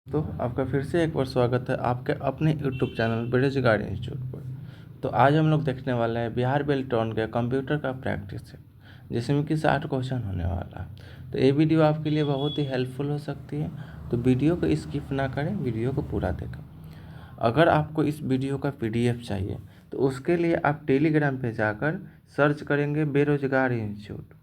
तो आपका फिर से एक बार स्वागत है आपके अपने यूट्यूब चैनल बेरोजगार इंस्टीट्यूट पर। तो आज हम लोग देखने वाले हैं बिहार बेल्ट्रॉन के कंप्यूटर का प्रैक्टिस है, जिसमें कि 60 क्वेश्चन होने वाला है। तो ये वीडियो आपके लिए बहुत ही हेल्पफुल हो सकती है, तो वीडियो को स्किप ना करें, वीडियो को पूरा देखें। अगर आपको इस वीडियो का PDF चाहिए तो उसके लिए आप टेलीग्राम पे जाकर सर्च करेंगे बेरोजगार इंस्टीट्यूट।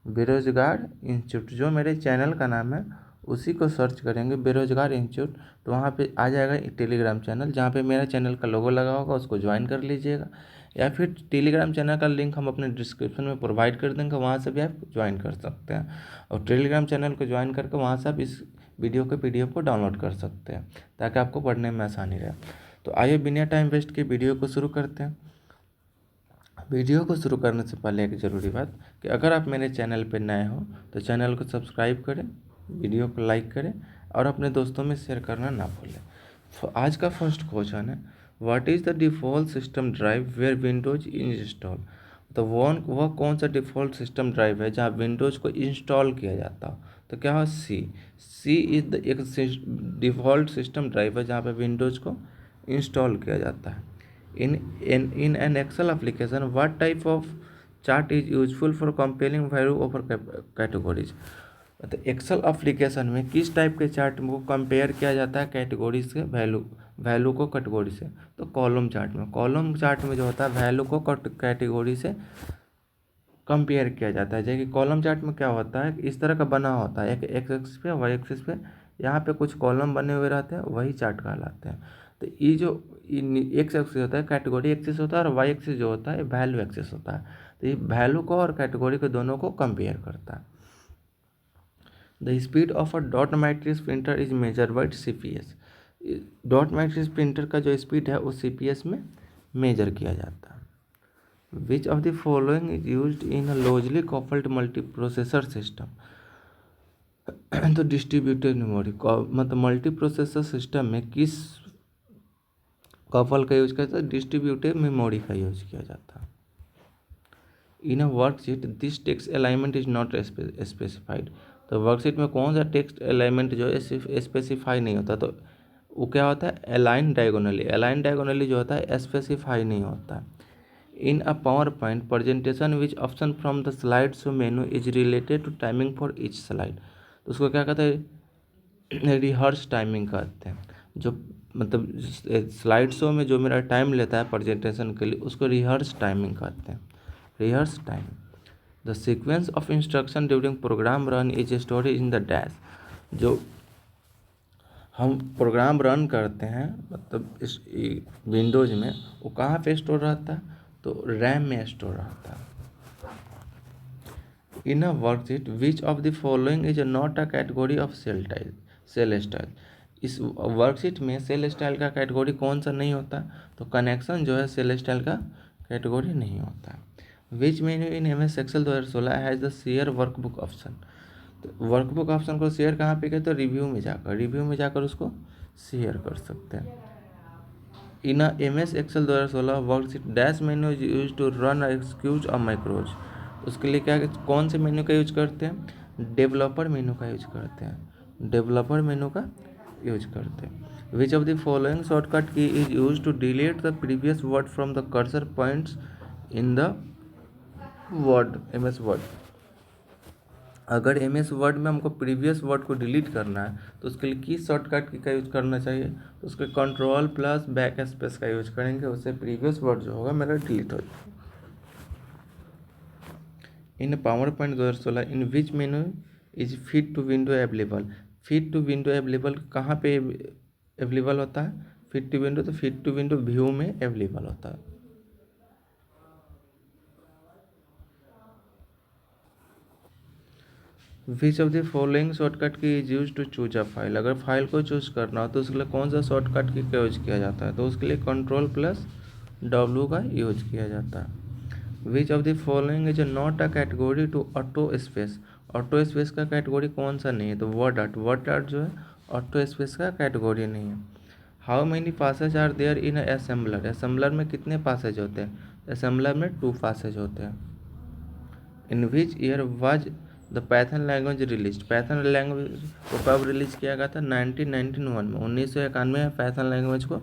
बेरोजगार इंस्टीट्यूट जो मेरे चैनल का नाम है, उसी को सर्च करेंगे बेरोजगार इंस्टीट्यूट। तो वहाँ पे आ जाएगा टेलीग्राम चैनल, जहाँ पे मेरा चैनल का लोगो लगा होगा, उसको ज्वाइन कर लीजिएगा। या फिर टेलीग्राम चैनल का लिंक हम अपने डिस्क्रिप्शन में प्रोवाइड कर देंगे, वहाँ से भी आप ज्वाइन कर सकते हैं। और टेलीग्राम चैनल को ज्वाइन करके वहाँ से आप इस वीडियो के PDF को डाउनलोड कर सकते हैं, ताकि आपको पढ़ने में आसानी रहे। तो आइए बिना टाइम वेस्ट के वीडियो को शुरू करते हैं। वीडियो को शुरू करने से पहले एक ज़रूरी बात कि अगर आप मेरे चैनल पर नए हो तो चैनल को सब्सक्राइब करें, वीडियो को लाइक करें और अपने दोस्तों में शेयर करना ना भूलें। आज का फर्स्ट क्वेश्चन है, what is the default system drive where Windows install. तो वह कौन सा डिफ़ॉल्ट सिस्टम ड्राइव है जहाँ विंडोज़ को इंस्टॉल किया जाता हो। तो क्या हो, सी इज़ द एक डिफ़ॉल्ट सिस्टम ड्राइव है जहाँ पे विंडोज़ को इंस्टॉल किया जाता है। In an Excel application, what type of chart is useful for comparing value over categories। तो एक्सेल एप्लीकेशन में किस टाइप के चार्ट को कंपेयर किया जाता है कैटेगरी से, वैल्यू को कैटेगरी से। तो कॉलम चार्ट में जो होता है वैल्यू को कैटेगरी से कंपेयर किया जाता है। जैसे कि कॉलम चार्ट में क्या होता है, इस तरह का बना होता है, एक एक्स एक्सिस पे वाई एक्सिस पे यहाँ पे कुछ कॉलम बने हुए रहते हैं, वही चार्ट कहलाते हैं। तो ये जो एक्स एक्सिस होता है कैटेगरी एक्सिस होता है, और वाई एक्सिस जो होता है वैल्यू एक्सिस होता है। तो ये वैल्यू को और कैटेगरी को दोनों को कंपेयर करता है। The speed of a dot matrix printer is measure by CPS। Dot matrix printer का जो स्पीड है वो CPS में मेजर किया जाता है। Which of the following is used in a loosely coupled multiprocessor system। तो डिस्ट्रीब्यूटेड मेमोरी मतलब मल्टीप्रोसेसर सिस्टम में किस कपल का यूज करता है, डिस्ट्रीब्यूटेड मेमोरी का यूज किया जाता है। In a worksheet this text alignment is not specified. तो वर्कशीट में कौन सा टेक्स्ट अलाइनमेंट जो है स्पेसिफाई नहीं होता, तो वो क्या होता है, अलाइन डायगोनली जो होता है स्पेसिफाई नहीं होता है। In a PowerPoint presentation, which option from the slide show menu is related to timing for each slide। तो उसको क्या कहते हैं, रिहर्स टाइमिंग कहते हैं। जो मतलब स्लाइड शो में जो मेरा टाइम लेता है प्रेजेंटेशन के लिए, उसको रिहर्स टाइमिंग कहते हैं, rehearse time. The sequence of instruction during program run is story in the dash. जो हम प्रोग्राम रन करते हैं मतलब इस विंडोज में, वो कहाँ पे स्टोर रहता है, तो रैम में स्टोर रहता है। In a worksheet which of the following is not a category of cell style. इस वर्कशीट में सेल स्टाइल का कैटेगरी कौन सा नहीं होता, तो कनेक्शन जो है सेल स्टाइल का कैटेगरी नहीं होता है। विच menu in MS Excel 2016 has the share workbook option. तो वर्कबुक ऑप्शन को शेयर कहाँ पे किया, तो रिव्यू में जाकर उसको शेयर कर सकते हैं। In MS Excel 2016 worksheet dash menu is use to run execute a macros. उसके लिए क्या, कौन से मेन्यू का यूज करते हैं, डेवलपर मेन्यू का यूज करते हैं। Which of the following shortcut key is use to delete the previous word from the cursor points in the MS Word. अगर MS वर्ड में हमको प्रीवियस वर्ड को डिलीट करना है तो उसके लिए किस शॉर्टकट की का यूज करना चाहिए, तो उसके Ctrl+बैक स्पेस का यूज करेंगे, उससे प्रीवियस वर्ड जो होगा मेरा डिलीट हो जाएगा। In PowerPoint 2016 in which menu is fit to window available कहाँ पे अवेलेबल होता है, फिट टू विंडो व्यू में अवेलेबल होता है। Which of the following shortcut key is use to choose a file. अगर फाइल को चूज करना हो तो उसके लिए कौन सा शॉर्टकट की का यूज किया जाता है, तो उसके लिए Ctrl+W का यूज किया जाता है। Which of the following is not a category to auto space का कैटेगरी कौन सा नहीं है, तो वर्ड आर्ट जो है ऑटो स्पेस का कैटेगरी नहीं है। How many passes are there in assembler में कितने पासेज होते हैं, असेंबलर में 2 पासेज होते हैं। In which year was the Python language release, Python language को कब रिलीज किया गया था? 1991 में, 1991 में पाइथन लैंग्वेज को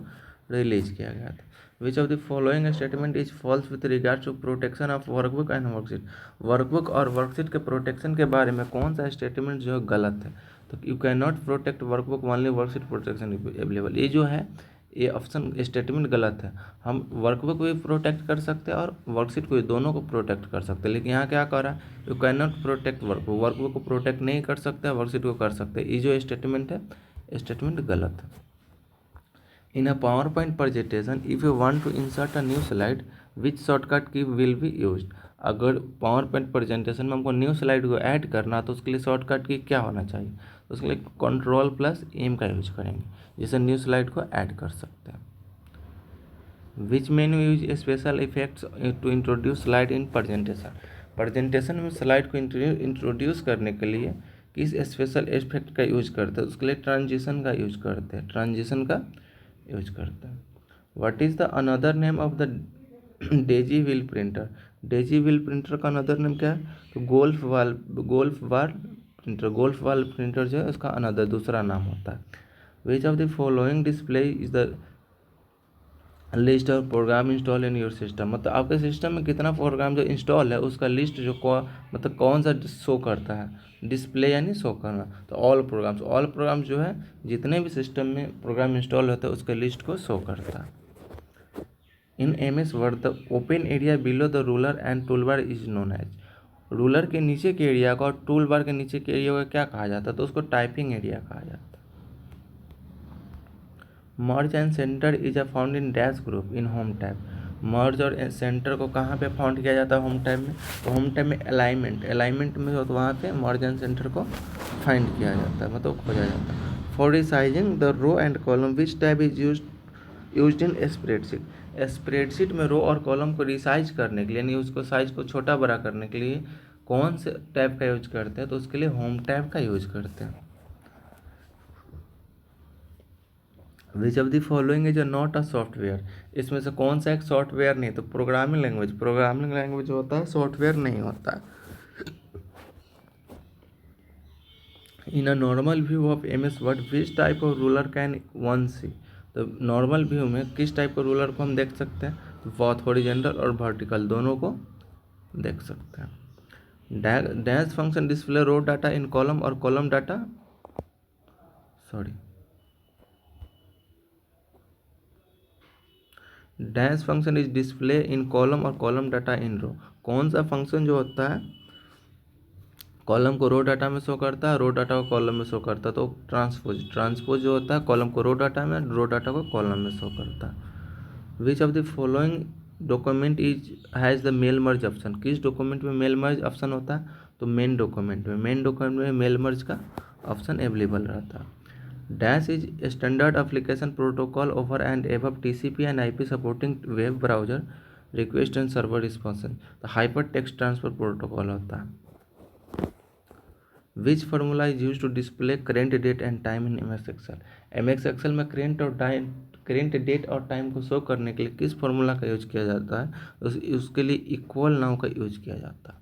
रिलीज किया गया था। Which of the following statement is false with regards to protection of workbook and worksheet, workbook और वर्कशीट के प्रोटेक्शन के बारे में कौन सा स्टेटमेंट जो है गलत है? तो you can not protect workbook only worksheet protection available, ये जो है ये ऑप्शन स्टेटमेंट गलत है। हम वर्कबुक को भी प्रोटेक्ट कर सकते हैं और वर्कशीट को भी, दोनों को प्रोटेक्ट कर सकते हैं, लेकिन यहाँ क्या कह रहा है? You can not protect workbook, workbook को प्रोटेक्ट नहीं कर सकते, वर्कशीट को कर सकते हैं। ये जो स्टेटमेंट है स्टेटमेंट गलत है। In a PowerPoint presentation if you want to insert a new slide which shortcut key will be used, अगर पावर पॉइंट प्रेजेंटेशन में हमको न्यू स्लाइड को ऐड करना तो उसके लिए शॉर्टकट की क्या होना चाहिए? तो उसके लिए Ctrl+M का यूज करेंगे, जिससे न्यू स्लाइड को ऐड कर सकते हैं। Which menu use special effects to introduce slide in presentation, presentation में स्लाइड को इंट्रोड्यूस करने के लिए किस स्पेशल इफेक्ट का यूज करते हैं? उसके लिए ट्रांजिशन का यूज करते हैं, ट्रांजिशन का यूज करते हैं। What is the another name of the Daisy wheel printer, Daisy wheel printer का अनदर नेम क्या है? तो गोल्फ वाल प्रिंटर, गोल्फ वाल प्रिंटर जो है उसका अनदर दूसरा नाम होता है। Which of the following display is the list of program install in your system, मतलब आपके सिस्टम में कितना प्रोग्राम जो इंस्टॉल है उसका लिस्ट जो मतलब कौन सा शो करता है? डिस्प्ले यानी शो करना। तो ऑल प्रोग्राम्स जो है जितने भी सिस्टम में प्रोग्राम इंस्टॉल होता है उसके लिस्ट को शो करता है। In MS word the open area below the ruler and tool bar is known as, ruler के नीचे के एरिया को और टूल बार के नीचे के एरिया को क्या कहा जाता है? तो उसको टाइपिंग एरिया कहा जाता है। Merge and centre is a found in dash group in home tab, merge और सेंटर को कहाँ पे फाउंड किया जाता है? होम टैब में। तो होम टैब में अलाइनमेंट में हो तो वहाँ पे मर्ज एंड सेंटर को फाइंड किया जाता है, मतलब खोजा जाता है। For resizing the row and column which tab is used in spreadsheet, spreadsheet में रो और कॉलम को रिसाइज करने के लिए, यानी उसको साइज को छोटा बड़ा करने के लिए कौन से टैब का यूज करते हैं? तो उसके लिए होम टैब का यूज करते हैं। Which of the following is not a software, इसमें से कौन सा एक सॉफ्टवेयर नहीं? तो प्रोग्रामिंग लैंग्वेज होता है, सॉफ्टवेयर नहीं होता। In a normal view of MS Word which type of ruler can one see, तो नॉर्मल व्यू में किस टाइप का रूलर को हम देख सकते हैं? तो बोथ हॉरिजॉन्टल और वर्टिकल दोनों को देख सकते हैं। Dash function display row data in column और column data, dash function is display in column और कॉलम डाटा इन रो, कौन सा फंक्शन जो होता है कॉलम को रो डाटा में शो करता है, रो डाटा को कॉलम में शो करता है? तो ट्रांसपोज जो होता है कॉलम को रो डाटा में, रो डाटा को कॉलम में शो करता है। Which of the following document is has the mail merge option, किस डॉक्यूमेंट में मेल मर्ज ऑप्शन होता है? तो मेन डॉक्यूमेंट में मेल मर्ज का ऑप्शन अवेलेबल रहता है। Dash is standard application protocol over and above TCP and IP supporting web browser request and server response, तो हाइपर टेक्स्ट ट्रांसफर प्रोटोकॉल होता है। Which formula is use to display current date and time in MS Excel, MS Excel में current date और time को show करने के लिए किस फार्मूला का यूज किया जाता है? उसके लिए इक्वल नाउ का यूज किया जाता है।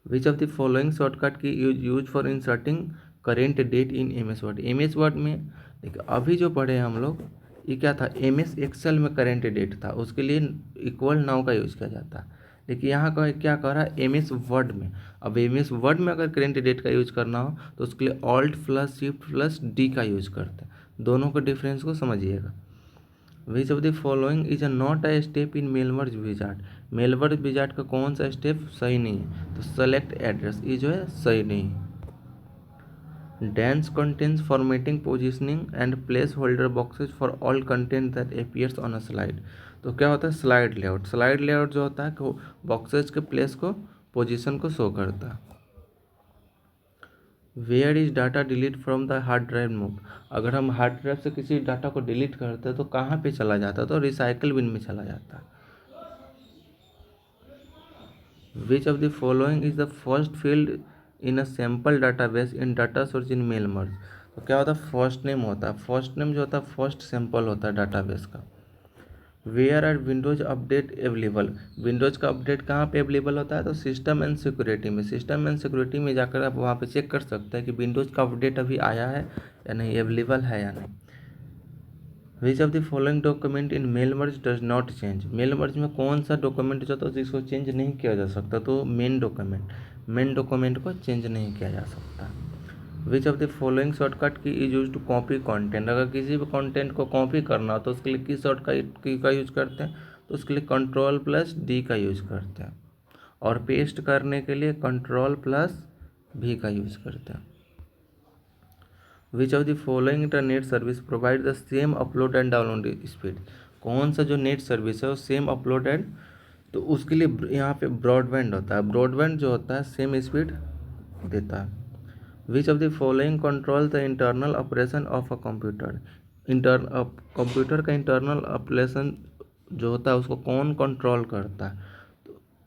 Which of the following shortcut key use for inserting current date in MS Word, MS word में देखिए अभी जो पढ़े हम लोग ये क्या था? MS एक्सेल में करेंट डेट था, उसके लिए इक्वल नाउ का यूज किया जाता है। लेकिन यहाँ का क्या कह रहा है? MS वर्ड में, अब MS वर्ड में अगर करेंट डेट का यूज करना हो तो उसके लिए Alt+Shift+D का यूज करते हैं, दोनों के डिफरेंस को समझिएगा। Which of the following is not a step in mail merge wizard, mail merge wizard का कौन सा स्टेप सही नहीं है? तो सेलेक्ट एड्रेस, ये जो है सही नहीं है। Dance contains formatting, positioning and placeholder boxes for all content that appears on a slide, तो क्या होता है? स्लाइड लेआउट जो होता है बॉक्सेज के प्लेस को, पोजीशन को शो करता है। Where is data delete from the hard drive move, अगर हम हार्ड ड्राइव से किसी डाटा को डिलीट करते हैं तो कहाँ पे चला जाता है? तो रिसाइकल बिन में चला जाता है। Which of the following is the first field in a sample database in data source in mail merge, तो क्या होता है? फर्स्ट नेम होता है, फर्स्ट नेम जो होता है फर्स्ट सैंपल होता है डाटाबेस का। Where are Windows update available, Windows का अपडेट कहाँ पे अवेलेबल होता है? तो सिस्टम एंड सिक्योरिटी में, सिस्टम एंड सिक्योरिटी में जाकर आप वहाँ पे चेक कर सकते हैं कि विंडोज का अपडेट अभी आया है या नहीं, अवेलेबल है या नहीं। Which of the following document in mail merge does not change, mail merge में कौन सा डॉक्यूमेंट जो होता है जिसको चेंज नहीं किया जा सकता? तो मेन डॉक्यूमेंट को चेंज नहीं किया जा सकता। Which of the following shortcut key is use to copy content, अगर किसी भी कंटेंट को कॉपी करना हो तो उसके लिए किस शॉर्टकट की का यूज करते हैं? तो उसके लिए Ctrl+D का यूज करते हैं, और पेस्ट करने के लिए Ctrl+V का यूज करते हैं। Which of the following internet service provide the same upload and download speed, कौन सा जो नेट सर्विस है वो सेम अपलोड एंड, तो उसके लिए यहाँ पे ब्रॉडबैंड होता है, ब्रॉडबैंड जो होता है सेम स्पीड देता है। Which of the following control the internal operation of a computer, computer का इंटरनल ऑपरेशन जो होता है उसको कौन कंट्रोल करता है?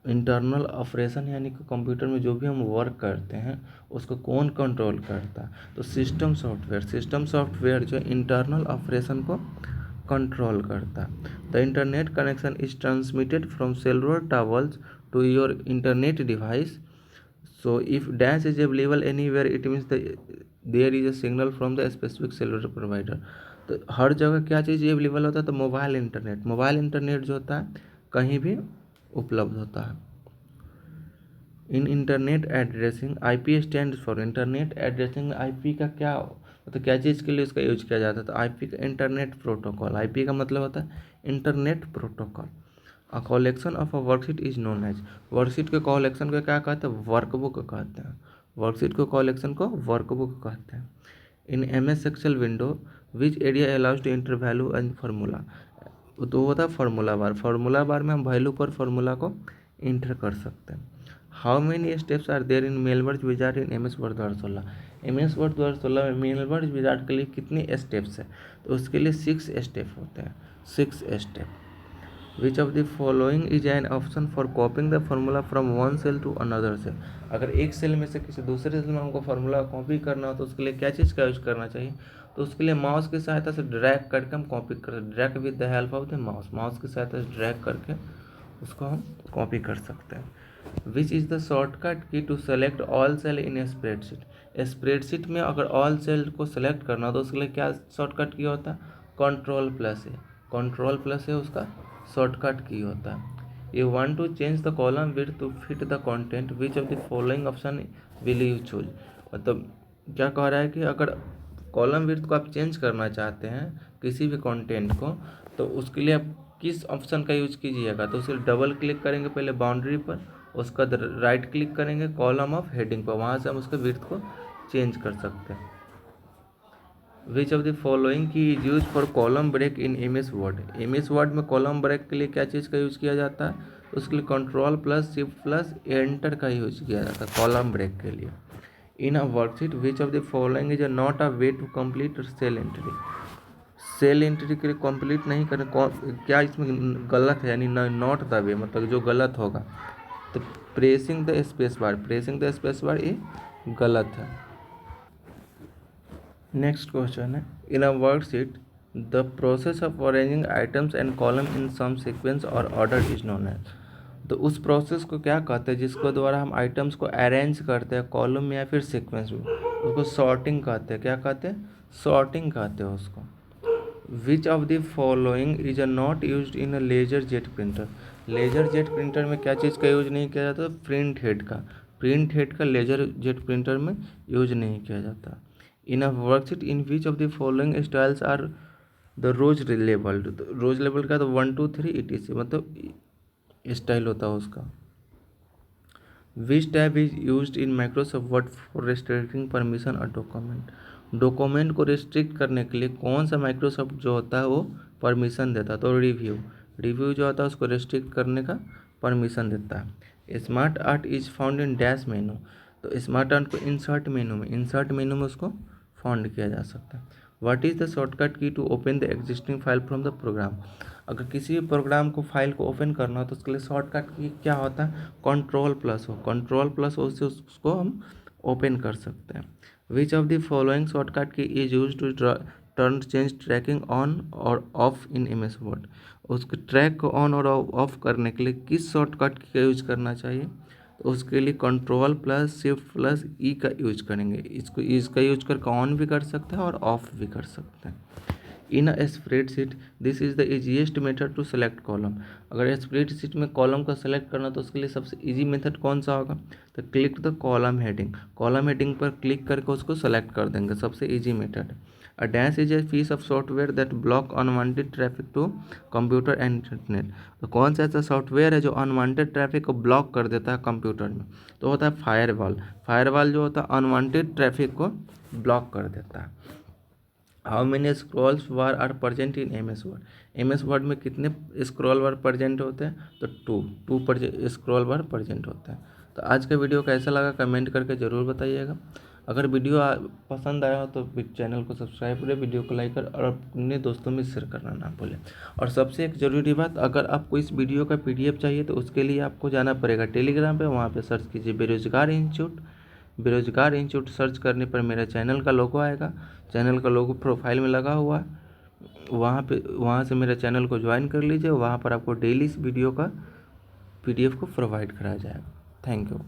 इंटरनल ऑपरेशन यानी कि कंप्यूटर में जो भी हम वर्क करते हैं उसको कौन कंट्रोल करता है? तो सिस्टम सॉफ्टवेयर जो इंटरनल ऑपरेशन को कंट्रोल करता है। The internet connection is transmitted from cellular towers to your internet device, so if dash is available anywhere it means there is a signal from the specific cellular provider। तो हर जगह क्या चीज़ available होता है? तो mobile internet जो होता है कहीं भी उपलब्ध होता है। In internet addressing IP stand for, internet addressing IP का क्या, तो क्या चीज़ के लिए उसका यूज किया जाता है? तो IP का इंटरनेट प्रोटोकॉल, IP का मतलब होता है internet protocol. A collection of a worksheet is known as, worksheet के कलेक्शन को क्या कहते हैं? वर्कबुक कहते हैं, वर्कशीट के कलेक्शन को वर्कबुक कहते हैं। In MS Excel window which area allows to enter value and formula, तो होता है फार्मूला बार में हम वैल्यू पर फार्मूला को इंटर कर सकते हैं। How many steps are there in mail merge wizard in MS Word 2016, MS Word 2016 में मेलवर्ज विजार्ड के लिए कितनी स्टेप्स है? तो उसके लिए 6 स्टेप होते हैं, 6 step. Which of the following is an option for copying the formula from one cell to another cell, अगर एक सेल में से किसी दूसरे सेल में हमको फार्मूला कॉपी करना हो तो उसके लिए क्या चीज़ का यूज करना चाहिए? तो उसके लिए माउस की सहायता से ड्रैग करके हम कॉपी कर, drag with the help of the mouse की सहायता से ड्रैग करके उसको हम कॉपी कर सकते हैं। Which is the shortcut key to select all cell in spreadsheet में अगर ऑल सेल को सेलेक्ट करना हो तो उसके लिए क्या शॉर्टकट की होता है? Ctrl+A उसका शॉर्टकट की होता है। You want to change the column width to fit the content which of the following option will you choose, मतलब क्या कह रहा है कि अगर कॉलम विड्थ को आप चेंज करना चाहते हैं किसी भी कंटेंट को तो उसके लिए आप किस ऑप्शन का यूज कीजिएगा? तो उसे डबल क्लिक करेंगे पहले बाउंड्री पर, उसका राइट क्लिक करेंगे कॉलम ऑफ हेडिंग पर, वहाँ से हम उसके विड्थ को चेंज कर सकते हैं। Which of the following key is use for column break in MS word में कॉलम ब्रेक के लिए क्या चीज़ का यूज किया जाता है? उसके लिए Ctrl+Shift+Enter का यूज किया जाता है कॉलम ब्रेक के लिए। In a worksheet which of the following is not a way to complete cell entry के लिए कंप्लीट नहीं करें, क्या इसमें गलत है? यानी नॉट द वे मतलब जो गलत होगा, तो प्रेसिंग द स्पेस बार ये गलत है। नेक्स्ट क्वेश्चन है, in a worksheet the process of arranging items and column in some sequence और ऑर्डर इज नोन एज, तो उस प्रोसेस को क्या कहते हैं जिसको द्वारा हम आइटम्स को अरेंज करते हैं कॉलम में या फिर सीक्वेंस में? उसको सॉर्टिंग कहते हैं। क्या कहते हैं? सॉर्टिंग कहते हैं उसको। Which of the following is a not use in a laser jet printer में क्या चीज़ का यूज नहीं किया जाता? प्रिंट हेड का लेजर जेट प्रिंटर में यूज नहीं किया जाता। In a worksheet in which of the following styles are the rows label का तो 1 2 3 ETC मतलब स्टाइल होता है उसका। विच tab is use in Microsoft word for restricting permission और डॉक्यूमेंट को रिस्ट्रिक्ट करने के लिए कौन सा माइक्रोसॉफ्ट जो होता है वो परमिशन देता है? तो रिव्यू जो होता है उसको रिस्ट्रिक्ट करने का परमिशन देता है। Smart art is found in dash menu, तो स्मार्ट आर्ट को इंसर्ट मेनू में उसको फाउंड किया जा सकता है। What is the shortcut key to open the existing file from the program, अगर किसी भी प्रोग्राम को फाइल को ओपन करना हो तो उसके लिए शॉर्टकट की क्या होता है? Ctrl+O से उसको हम ओपन कर सकते हैं। Which of the following shortcut key is use to turn change tracking on और off in M S Word. उसके ट्रैक को ऑन और ऑफ करने के लिए किस शॉर्टकट का यूज करना चाहिए, तो उसके लिए कंट्रोल प्लस शिफ्ट प्लस ई का यूज करेंगे। इसका यूज करके ऑन भी कर सकते हैं और ऑफ भी कर सकते हैं। In a spreadsheet this is the easiest method to select column. अगर स्प्रेडशीट में कॉलम को सेलेक्ट करना तो उसके लिए सबसे इजी मेथड कौन सा होगा, तो click the column heading. Column heading पर क्लिक करके उसको सेलेक्ट कर देंगे, सबसे easy method. A dash is a piece of software that block unwanted traffic to computer and internet. तो कौन सा ऐसा सॉफ्टवेयर है जो अनवांटेड ट्रैफिक को ब्लॉक कर देता है कंप्यूटर में, तो होता है फायरवॉल। फायरवॉल जो होता है अनवांटेड ट्रैफिक को ब्लॉक कर देता है। How many scrolls bar are present in M S word. M S word में कितने स्क्रॉल बार प्रेजेंट होते हैं, तो टू स्क्रॉल बार प्रेजेंट होते हैं। तो आज का वीडियो कैसा लगा कमेंट करके ज़रूर बताइएगा। अगर वीडियो पसंद आया हो तो चैनल को सब्सक्राइब करें, वीडियो को लाइक करें और अपने दोस्तों में शेयर करना ना भूलें। और सबसे एक ज़रूरी बात, अगर आपको इस वीडियो का PDF चाहिए तो उसके लिए आपको जाना पड़ेगा टेलीग्राम पे। वहाँ पे सर्च कीजिए बेरोजगार इंस्टीट्यूट। बेरोजगार इंस्टीट्यूट सर्च करने पर मेरे चैनल का लोगो आएगा। चैनल का लोगो प्रोफाइल में लगा हुआ है, वहाँ से मेरे चैनल को ज्वाइन कर लीजिए। वहाँ पर आपको डेली इस वीडियो का PDF को प्रोवाइड कराया जाएगा। Thank you.